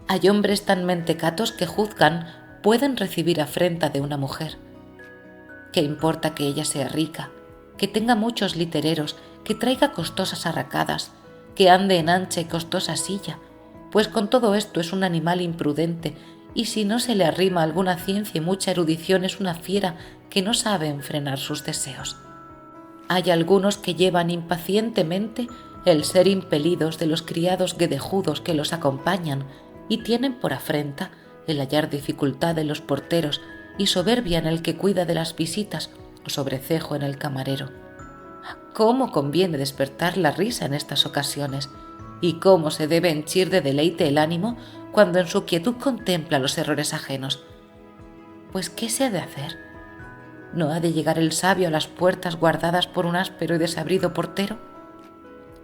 Hay hombres tan mentecatos que juzgan pueden recibir afrenta de una mujer. ¿Qué importa que ella sea rica, que tenga muchos litereros, que traiga costosas arracadas, que ande en ancha y costosa silla? Pues con todo esto es un animal imprudente, y si no se le arrima alguna ciencia y mucha erudición es una fiera que no sabe enfrenar sus deseos. Hay algunos que llevan impacientemente el ser impelidos de los criados guedejudos que los acompañan y tienen por afrenta el hallar dificultad en los porteros y soberbia en el que cuida de las visitas o sobrecejo en el camarero. ¿Cómo conviene despertar la risa en estas ocasiones? ¿Y cómo se debe henchir de deleite el ánimo cuando en su quietud contempla los errores ajenos? Pues ¿qué se ha de hacer? ¿No ha de llegar el sabio a las puertas guardadas por un áspero y desabrido portero?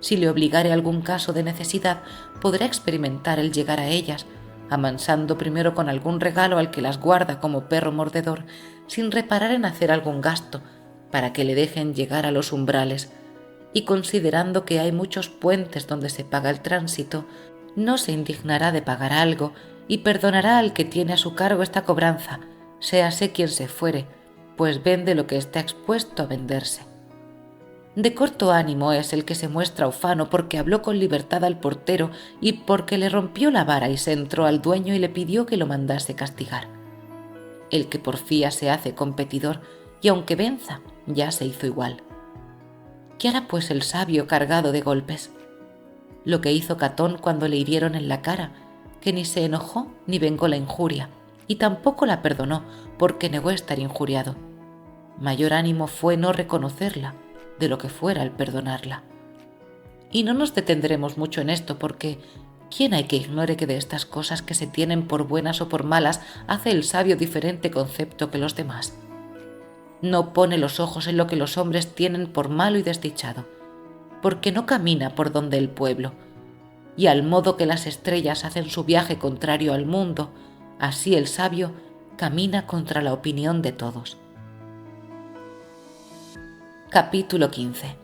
Si le obligare a algún caso de necesidad, podrá experimentar el llegar a ellas, amansando primero con algún regalo al que las guarda como perro mordedor, sin reparar en hacer algún gasto, para que le dejen llegar a los umbrales, y considerando que hay muchos puentes donde se paga el tránsito, no se indignará de pagar algo y perdonará al que tiene a su cargo esta cobranza, séase quien se fuere, pues vende lo que está expuesto a venderse. De corto ánimo es el que se muestra ufano porque habló con libertad al portero y porque le rompió la vara y se entró al dueño y le pidió que lo mandase castigar. El que porfía se hace competidor y aunque venza, ya se hizo igual. ¿Qué hará pues el sabio cargado de golpes? Lo que hizo Catón cuando le hirieron en la cara, que ni se enojó ni vengó la injuria, y tampoco la perdonó porque negó estar injuriado. Mayor ánimo fue no reconocerla de lo que fuera el perdonarla. Y no nos detendremos mucho en esto porque ¿quién hay que ignore que de estas cosas que se tienen por buenas o por malas hace el sabio diferente concepto que los demás? No pone los ojos en lo que los hombres tienen por malo y desdichado, porque no camina por donde el pueblo, y al modo que las estrellas hacen su viaje contrario al mundo, así el sabio camina contra la opinión de todos. Capítulo 15.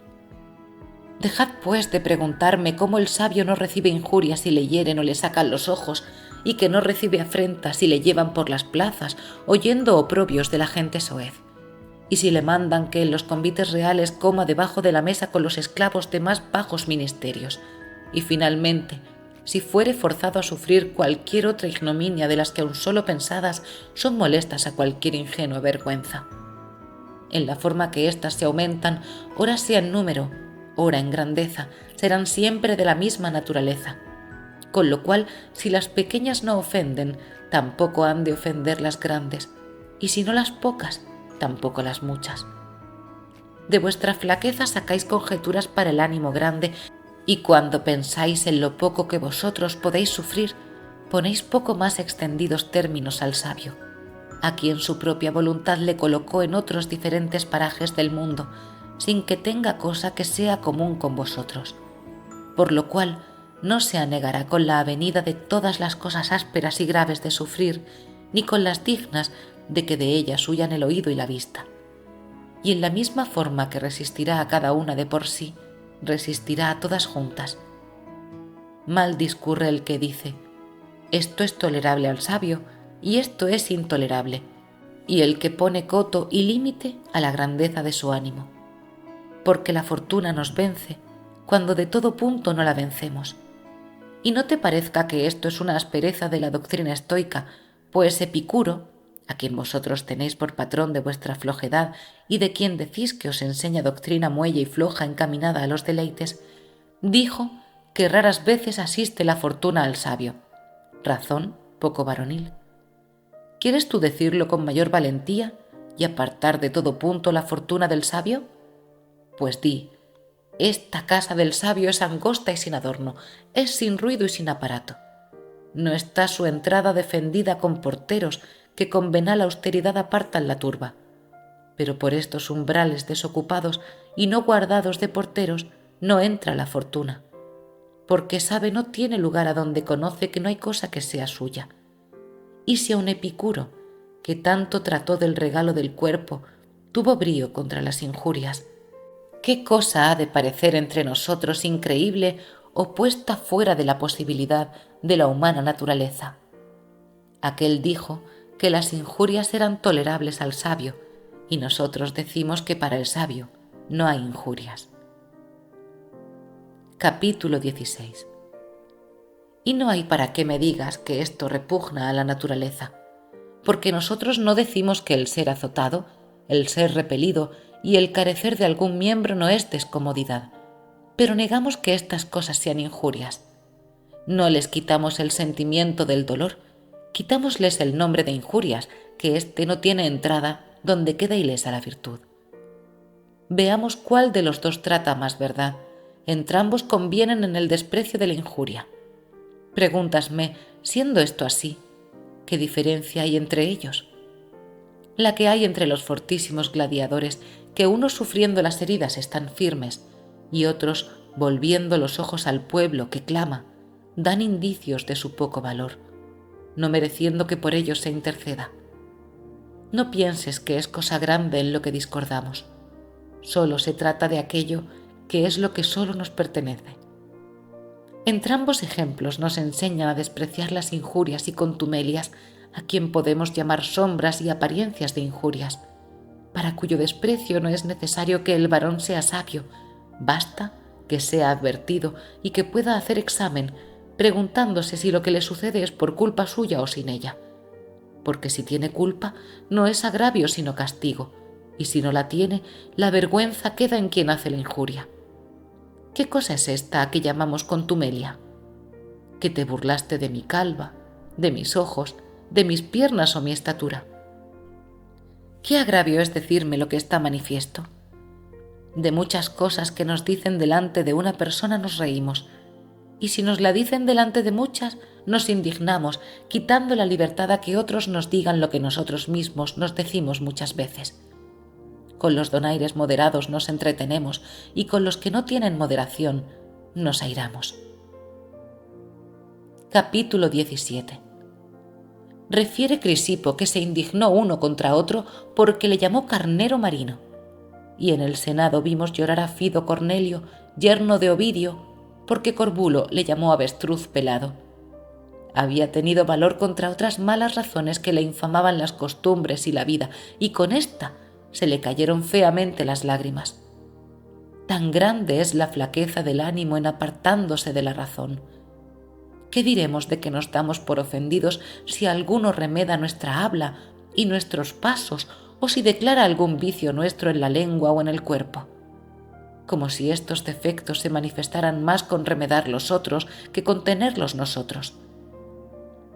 Dejad pues de preguntarme cómo el sabio no recibe injurias si le hieren o le sacan los ojos, y que no recibe afrentas si le llevan por las plazas, oyendo oprobios de la gente soez. Y si le mandan que en los convites reales coma debajo de la mesa con los esclavos de más bajos ministerios. Y finalmente, si fuere forzado a sufrir cualquier otra ignominia de las que aun solo pensadas son molestas a cualquier ingenua vergüenza. En la forma que éstas se aumentan, ora sea en número, ora en grandeza, serán siempre de la misma naturaleza. Con lo cual, si las pequeñas no ofenden, tampoco han de ofender las grandes, y si no las pocas, tampoco las muchas. De vuestra flaqueza sacáis conjeturas para el ánimo grande, y cuando pensáis en lo poco que vosotros podéis sufrir, ponéis poco más extendidos términos al sabio, a quien su propia voluntad le colocó en otros diferentes parajes del mundo, sin que tenga cosa que sea común con vosotros, por lo cual no se anegará con la avenida de todas las cosas ásperas y graves de sufrir, ni con las dignas de que de ellas huyan el oído y la vista. Y en la misma forma que resistirá a cada una de por sí, resistirá a todas juntas. Mal discurre el que dice: esto es tolerable al sabio y esto es intolerable, y el que pone coto y límite a la grandeza de su ánimo. Porque la fortuna nos vence cuando de todo punto no la vencemos. Y no te parezca que esto es una aspereza de la doctrina estoica, pues Epicuro, a quien vosotros tenéis por patrón de vuestra flojedad y de quien decís que os enseña doctrina muella y floja encaminada a los deleites, dijo que raras veces asiste la fortuna al sabio, razón poco varonil. ¿Quieres tú decirlo con mayor valentía y apartar de todo punto la fortuna del sabio? Pues di: esta casa del sabio es angosta y sin adorno, es sin ruido y sin aparato. No está su entrada defendida con porteros que con venal austeridad apartan la turba, pero por estos umbrales desocupados y no guardados de porteros no entra la fortuna, porque sabe no tiene lugar a donde conoce que no hay cosa que sea suya. Y si aun Epicuro, que tanto trató del regalo del cuerpo, tuvo brío contra las injurias, ¿qué cosa ha de parecer entre nosotros increíble o puesta fuera de la posibilidad de la humana naturaleza? Aquel dijo que las injurias eran tolerables al sabio, y nosotros decimos que para el sabio no hay injurias. Capítulo 16. Y no hay para qué me digas que esto repugna a la naturaleza, porque nosotros no decimos que el ser azotado, el ser repelido y el carecer de algún miembro no es descomodidad, pero negamos que estas cosas sean injurias. No les quitamos el sentimiento del dolor, quitámosles el nombre de injurias, que éste no tiene entrada donde queda ilesa la virtud. Veamos cuál de los dos trata más verdad. Entrambos convienen en el desprecio de la injuria. Pregúntasme, siendo esto así, ¿qué diferencia hay entre ellos? La que hay entre los fortísimos gladiadores, que unos sufriendo las heridas están firmes y otros volviendo los ojos al pueblo que clama, dan indicios de su poco valor, no mereciendo que por ellos se interceda. No pienses que es cosa grande en lo que discordamos. Solo se trata de aquello que es lo que solo nos pertenece. Entrambos ejemplos nos enseñan a despreciar las injurias y contumelias a quien podemos llamar sombras y apariencias de injurias, para cuyo desprecio no es necesario que el varón sea sabio, basta que sea advertido y que pueda hacer examen, preguntándose si lo que le sucede es por culpa suya o sin ella. Porque si tiene culpa, no es agravio sino castigo, y si no la tiene, la vergüenza queda en quien hace la injuria. ¿Qué cosa es esta a que llamamos contumelia? Que te burlaste de mi calva, de mis ojos, de mis piernas o mi estatura. ¿Qué agravio es decirme lo que está manifiesto? De muchas cosas que nos dicen delante de una persona nos reímos, y si nos la dicen delante de muchas, nos indignamos, quitando la libertad a que otros nos digan lo que nosotros mismos nos decimos muchas veces. Con los donaires moderados nos entretenemos, y con los que no tienen moderación nos airamos. Capítulo 17. Refiere Crisipo que se indignó uno contra otro porque le llamó carnero marino, y en el Senado vimos llorar a Fido Cornelio, yerno de Ovidio, porque Corbulo le llamó avestruz pelado. Había tenido valor contra otras malas razones que le infamaban las costumbres y la vida, y con esta se le cayeron feamente las lágrimas. Tan grande es la flaqueza del ánimo en apartándose de la razón. ¿Qué diremos de que nos damos por ofendidos si alguno remeda nuestra habla y nuestros pasos, o si declara algún vicio nuestro en la lengua o en el cuerpo? Como si estos defectos se manifestaran más con remedar los otros que con tenerlos nosotros.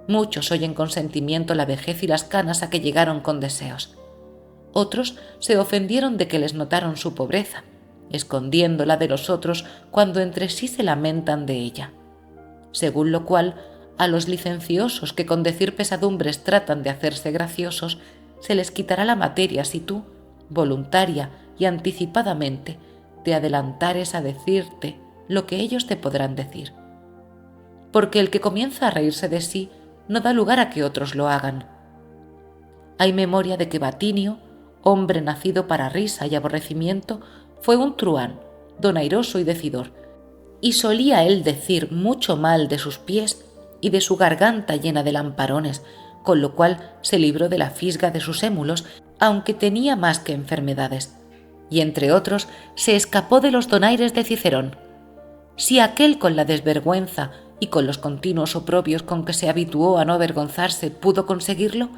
Muchos oyen con sentimiento la vejez y las canas a que llegaron con deseos. Otros se ofendieron de que les notaron su pobreza, escondiéndola de los otros cuando entre sí se lamentan de ella. Según lo cual, a los licenciosos que con decir pesadumbres tratan de hacerse graciosos, se les quitará la materia si tú, voluntaria y anticipadamente, te adelantares a decirte lo que ellos te podrán decir. Porque el que comienza a reírse de sí no da lugar a que otros lo hagan. Hay memoria de que Batinio, hombre nacido para risa y aborrecimiento, fue un truhán, donairoso y decidor, y solía él decir mucho mal de sus pies y de su garganta llena de lamparones, con lo cual se libró de la fisga de sus émulos, aunque tenía más que enfermedades, y entre otros se escapó de los donaires de Cicerón. Si aquel con la desvergüenza y con los continuos oprobios con que se habituó a no avergonzarse pudo conseguirlo,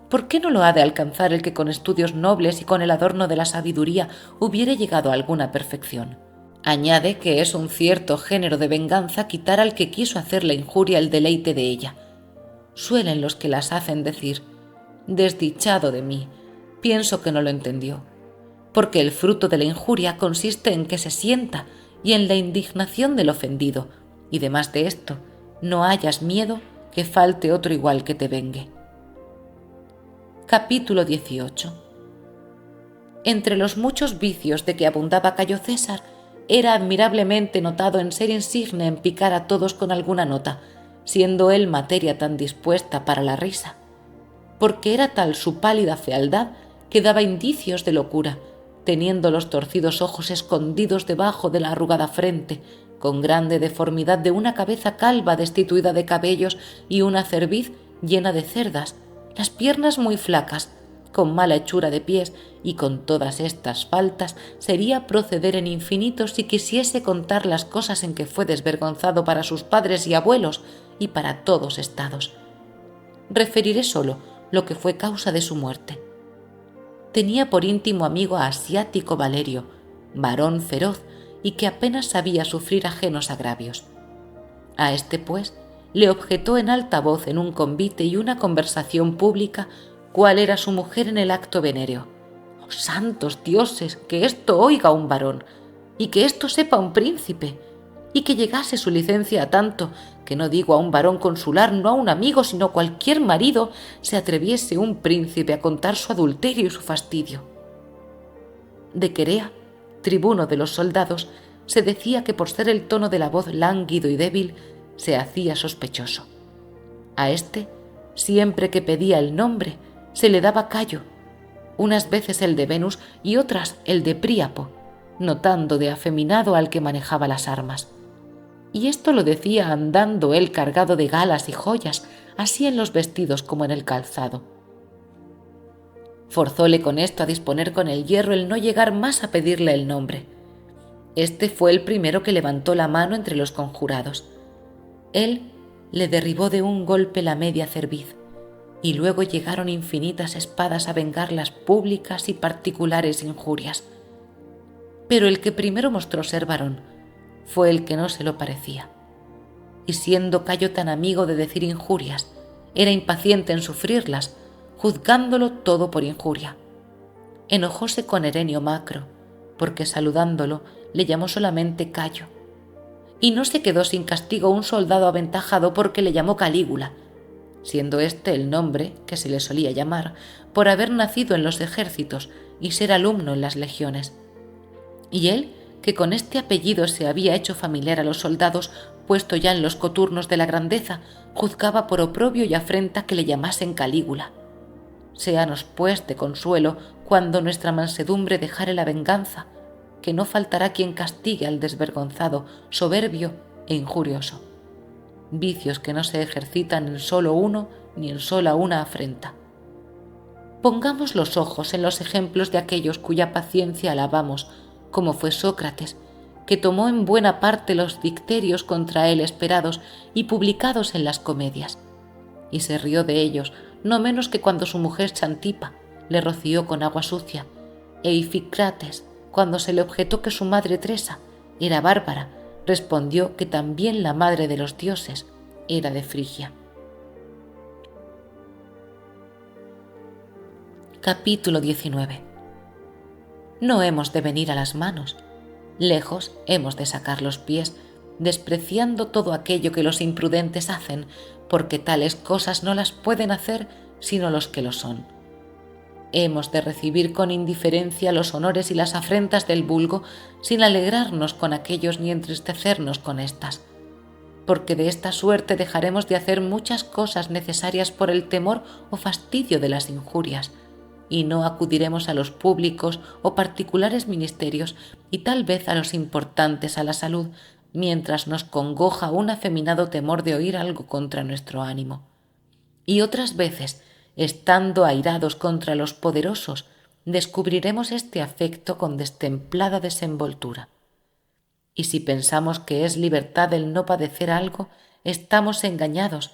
¿por qué no lo ha de alcanzar el que con estudios nobles y con el adorno de la sabiduría hubiere llegado a alguna perfección? Añade que es un cierto género de venganza quitar al que quiso hacer la injuria el deleite de ella. Suelen los que las hacen decir: desdichado de mí, pienso que no lo entendió, porque el fruto de la injuria consiste en que se sienta y en la indignación del ofendido, y demás de esto, no hayas miedo que falte otro igual que te vengue. Capítulo 18. Entre los muchos vicios de que abundaba Cayo César, era admirablemente notado en ser insigne en picar a todos con alguna nota, siendo él materia tan dispuesta para la risa, porque era tal su pálida fealdad que daba indicios de locura, teniendo los torcidos ojos escondidos debajo de la arrugada frente, con grande deformidad de una cabeza calva destituida de cabellos y una cerviz llena de cerdas, las piernas muy flacas, con mala hechura de pies, y con todas estas faltas sería proceder en infinito si quisiese contar las cosas en que fue desvergonzado para sus padres y abuelos y para todos estados. Referiré solo lo que fue causa de su muerte. Tenía por íntimo amigo a Asiático Valerio, varón feroz y que apenas sabía sufrir ajenos agravios. A este, pues, le objetó en alta voz en un convite y una conversación pública cuál era su mujer en el acto venéreo. ¡Oh, santos dioses, que esto oiga un varón, y que esto sepa un príncipe, y que llegase su licencia a tanto, que no digo a un varón consular, no a un amigo, sino cualquier marido, se atreviese un príncipe a contar su adulterio y su fastidio! De Querea, tribuno de los soldados, se decía que por ser el tono de la voz lánguido y débil, se hacía sospechoso. A este, siempre que pedía el nombre, se le daba Cayo, unas veces el de Venus y otras el de Príapo, notando de afeminado al que manejaba las armas. Y esto lo decía andando él cargado de galas y joyas, así en los vestidos como en el calzado. Forzóle con esto a disponer con el hierro el no llegar más a pedirle el nombre. Este fue el primero que levantó la mano entre los conjurados. Él le derribó de un golpe la media cerviz, y luego llegaron infinitas espadas a vengar las públicas y particulares injurias. Pero el que primero mostró ser varón fue el que no se lo parecía, y siendo Cayo tan amigo de decir injurias, era impaciente en sufrirlas, juzgándolo todo por injuria. Enojóse con Herenio Macro, porque saludándolo le llamó solamente Cayo, y no se quedó sin castigo un soldado aventajado porque le llamó Calígula, siendo este el nombre que se le solía llamar por haber nacido en los ejércitos y ser alumno en las legiones. Y él, que con este apellido se había hecho familiar a los soldados, puesto ya en los coturnos de la grandeza, juzgaba por oprobio y afrenta que le llamasen Calígula. Séanos, pues, de consuelo cuando nuestra mansedumbre dejare la venganza, que no faltará quien castigue al desvergonzado, soberbio e injurioso. Vicios que no se ejercitan en solo uno ni en sola una afrenta. Pongamos los ojos en los ejemplos de aquellos cuya paciencia alabamos, como fue Sócrates, que tomó en buena parte los dicterios contra él esperados y publicados en las comedias, y se rió de ellos no menos que cuando su mujer Xantipa le roció con agua sucia, e Ificrates, cuando se le objetó que su madre Tresa era bárbara, respondió que también la madre de los dioses era de Frigia. Capítulo 19. No hemos de venir a las manos, lejos hemos de sacar los pies, despreciando todo aquello que los imprudentes hacen, porque tales cosas no las pueden hacer sino los que lo son. Hemos de recibir con indiferencia los honores y las afrentas del vulgo, sin alegrarnos con aquellos ni entristecernos con éstas, porque de esta suerte dejaremos de hacer muchas cosas necesarias por el temor o fastidio de las injurias, y no acudiremos a los públicos o particulares ministerios y tal vez a los importantes a la salud, mientras nos congoja un afeminado temor de oír algo contra nuestro ánimo. Y otras veces, estando airados contra los poderosos, descubriremos este afecto con destemplada desenvoltura. Y si pensamos que es libertad el no padecer algo, estamos engañados,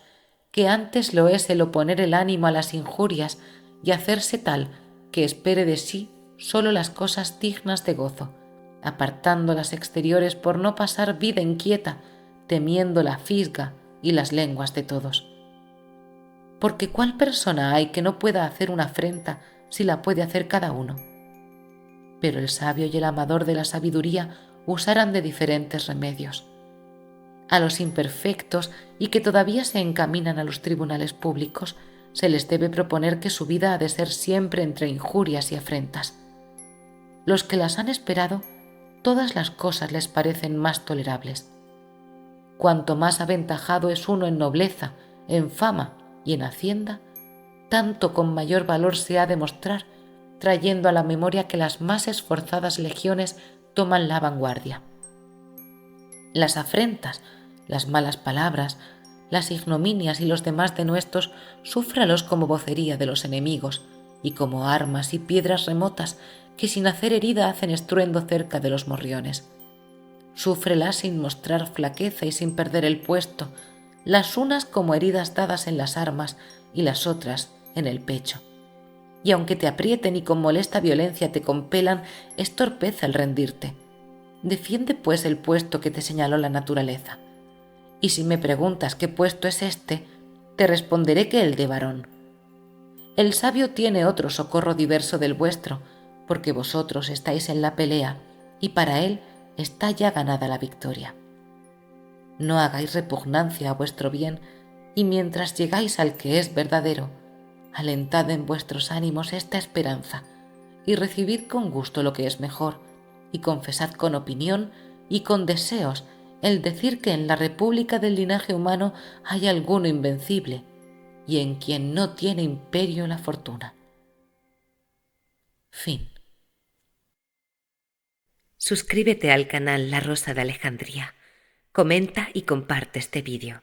que antes lo es el oponer el ánimo a las injurias y hacerse tal que espere de sí sólo las cosas dignas de gozo, apartando las exteriores por no pasar vida inquieta, temiendo la fisga y las lenguas de todos. Porque ¿cuál persona hay que no pueda hacer una afrenta si la puede hacer cada uno? Pero el sabio y el amador de la sabiduría usarán de diferentes remedios. A los imperfectos y que todavía se encaminan a los tribunales públicos, se les debe proponer que su vida ha de ser siempre entre injurias y afrentas. Los que las han esperado, todas las cosas les parecen más tolerables. Cuanto más aventajado es uno en nobleza, en fama y en hacienda, tanto con mayor valor se ha de mostrar, trayendo a la memoria que las más esforzadas legiones toman la vanguardia. Las afrentas, las malas palabras, las ignominias y los demás denuestos, súfralos como vocería de los enemigos y como armas y piedras remotas que sin hacer herida hacen estruendo cerca de los morriones. Súfrelas sin mostrar flaqueza y sin perder el puesto, las unas como heridas dadas en las armas y las otras en el pecho. Y aunque te aprieten y con molesta violencia te compelan, es torpeza el rendirte. Defiende pues el puesto que te señaló la naturaleza. Y si me preguntas qué puesto es este, te responderé que el de varón. El sabio tiene otro socorro diverso del vuestro, porque vosotros estáis en la pelea y para él está ya ganada la victoria. No hagáis repugnancia a vuestro bien, y mientras llegáis al que es verdadero, alentad en vuestros ánimos esta esperanza, y recibid con gusto lo que es mejor, y confesad con opinión y con deseos el decir que en la república del linaje humano hay alguno invencible, y en quien no tiene imperio la fortuna. Fin. Suscríbete al canal La Rosa de Alejandría. Comenta y comparte este vídeo.